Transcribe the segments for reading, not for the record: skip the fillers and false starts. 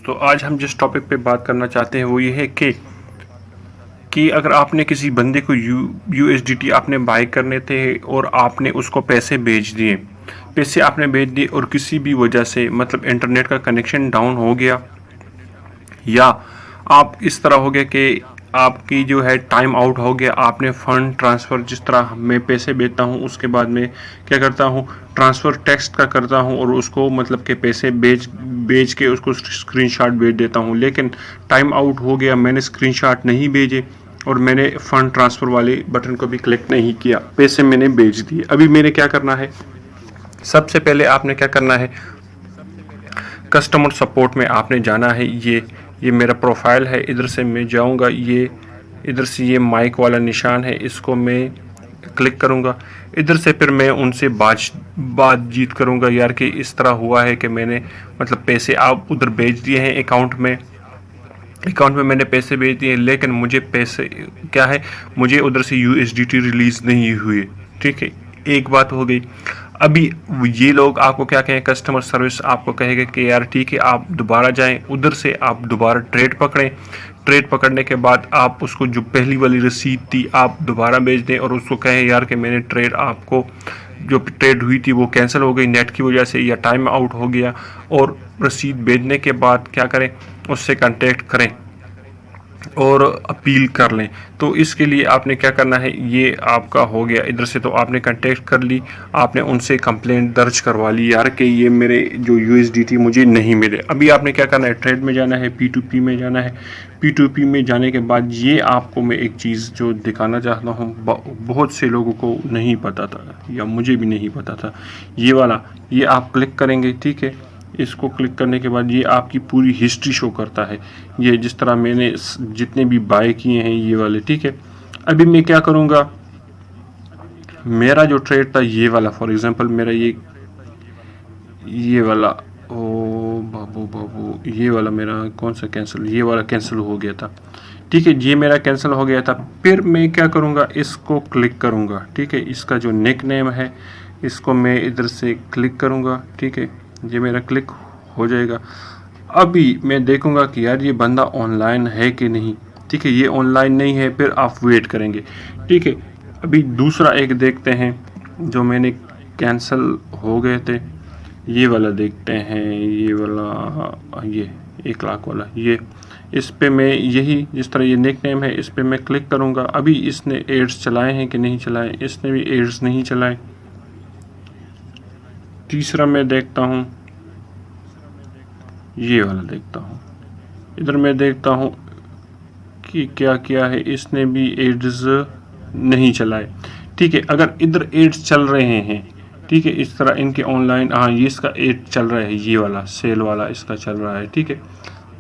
दोस्तों, आज हम जिस टॉपिक पे बात करना चाहते हैं वो ये है कि अगर आपने किसी बंदे को USDT आपने बाय करने थे और आपने उसको पैसे भेज दिए, पैसे आपने भेज दिए और किसी भी वजह से मतलब इंटरनेट का कनेक्शन डाउन हो गया या आप इस तरह हो गया कि आपकी जो है टाइम आउट हो गया, आपने फ़ंड ट्रांसफ़र जिस तरह मैं पैसे भेजता हूँ उसके बाद में क्या करता हूँ, ट्रांसफ़र टेक्स्ट का करता हूँ और उसको मतलब के पैसे भेज के उसको स्क्रीनशॉट भेज देता हूँ, लेकिन टाइम आउट हो गया, मैंने स्क्रीनशॉट नहीं भेजे और मैंने फ़ंड ट्रांसफ़र वाले बटन को भी क्लिक नहीं किया, पैसे मैंने भेज दिए। अभी मैंने क्या करना है, सबसे पहले आपने क्या करना है, कस्टमर सपोर्ट में आपने जाना है। ये मेरा प्रोफाइल है, इधर से मैं जाऊंगा, ये इधर से ये माइक वाला निशान है, इसको मैं क्लिक करूंगा। इधर से फिर मैं उनसे बातचीत करूंगा, यार कि इस तरह हुआ है कि मैंने मतलब पैसे आप उधर भेज दिए हैं अकाउंट में मैंने पैसे भेज दिए, लेकिन मुझे पैसे क्या है, मुझे उधर से USDT रिलीज़ नहीं हुए। ठीक है, एक बात हो गई। अभी ये लोग आपको क्या कहें, कस्टमर सर्विस आपको कहेगा कि यार ठीक है, आप दोबारा जाएं, उधर से आप दोबारा ट्रेड पकड़ें, ट्रेड पकड़ने के बाद आप उसको जो पहली वाली रसीद थी आप दोबारा भेज दें और उसको कहें यार कि मैंने ट्रेड आपको जो ट्रेड हुई थी वो कैंसिल हो गई नेट की वजह से या टाइम आउट हो गया, और रसीद भेजने के बाद क्या करें, उससे कांटेक्ट करें और अपील कर लें। तो इसके लिए आपने क्या करना है, ये आपका हो गया इधर से, तो आपने कांटेक्ट कर ली, आपने उनसे कंप्लेंट दर्ज करवा ली यार कि ये मेरे जो USDT मुझे नहीं मिले। अभी आपने क्या करना है, ट्रेड में जाना है, P2P में जाना है। P2P में जाने के बाद ये आपको मैं एक चीज़ जो दिखाना चाहता हूँ, बहुत से लोगों को नहीं पता था या मुझे भी नहीं पता था, ये वाला, ये आप क्लिक करेंगे। ठीक है, इसको क्लिक करने के बाद ये आपकी पूरी हिस्ट्री शो करता है, ये जिस तरह मैंने जितने भी बाय किए हैं ये वाले। ठीक है, अभी मैं क्या करूँगा, मेरा जो ट्रेड था ये वाला, फॉर एग्जांपल मेरा ये वाला, ओ बाबू ये वाला मेरा कौन सा कैंसिल, ये वाला कैंसिल हो गया था। ठीक है, ये मेरा कैंसिल हो गया था। फिर मैं क्या करूँगा, इसको क्लिक करूँगा। ठीक है, इसका जो निक नेम है इसको मैं इधर से क्लिक करूँगा। ठीक है, ये मेरा क्लिक हो जाएगा। अभी मैं देखूंगा कि यार ये बंदा ऑनलाइन है कि नहीं। ठीक है, ये ऑनलाइन नहीं है, फिर आप वेट करेंगे। ठीक है, अभी दूसरा एक देखते हैं जो मैंने कैंसिल हो गए थे, ये वाला देखते हैं, ये वाला, ये 1 लाख वाला, ये इस पे मैं यही जिस तरह ये निक नेम है इस पे मैं क्लिक करूंगा। अभी इसने एड्स चलाए हैं कि नहीं चलाए, इसने भी एड्स नहीं चलाए। तीसरा मैं देखता हूँ, ये वाला देखता हूँ, इधर मैं देखता हूँ कि क्या किया है, इसने भी एड्स नहीं चलाए। ठीक है, अगर इधर एड्स चल रहे हैं, ठीक है, इस तरह इनके ऑनलाइन, हाँ ये इसका एड चल रहा है, ये वाला सेल वाला इसका चल रहा है। ठीक है,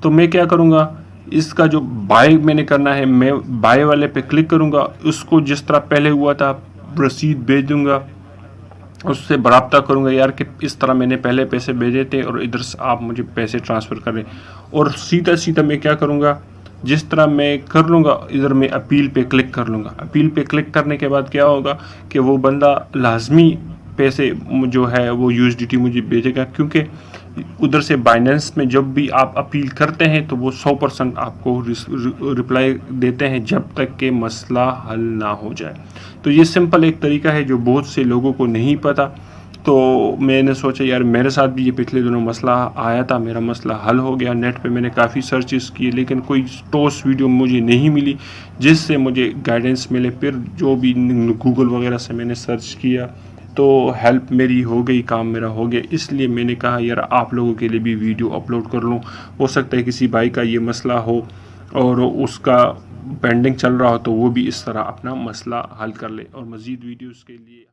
तो मैं क्या करूँगा, इसका जो बाय मैंने करना है, मैं बाय वाले पे क्लिक करूँगा, उसको जिस तरह पहले हुआ था रसीद भेज दूँगा, उससे बराबता करूँगा यार कि इस तरह मैंने पहले पैसे भेजे थे और इधर से आप मुझे पैसे ट्रांसफ़र करें। और सीधा मैं क्या करूँगा, जिस तरह मैं कर लूँगा, इधर मैं अपील पे क्लिक कर लूँगा। अपील पे क्लिक करने के बाद क्या होगा कि वो बंदा लाजमी पैसे जो है वो USDT मुझे भेजेगा, क्योंकि उधर से बाइनेंस में जब भी आप अपील करते हैं तो वो 100% आपको रिप्लाई देते हैं जब तक कि मसला हल ना हो जाए। तो ये सिंपल एक तरीका है जो बहुत से लोगों को नहीं पता। तो मैंने सोचा यार मेरे साथ भी ये पिछले दिनों मसला आया था, मेरा मसला हल हो गया। नेट पे मैंने काफ़ी सर्चेस किए लेकिन कोई ठोस वीडियो मुझे नहीं मिली जिससे मुझे गाइडेंस मिले। फिर जो भी गूगल वगैरह से मैंने सर्च किया तो हेल्प मेरी हो गई, काम मेरा हो गया। इसलिए मैंने कहा यार आप लोगों के लिए भी वीडियो अपलोड कर लूँ। हो सकता है किसी भाई का ये मसला हो और उसका पेंडिंग चल रहा हो तो वो भी इस तरह अपना मसला हल कर ले। और मज़ीद वीडियोज़ के लिए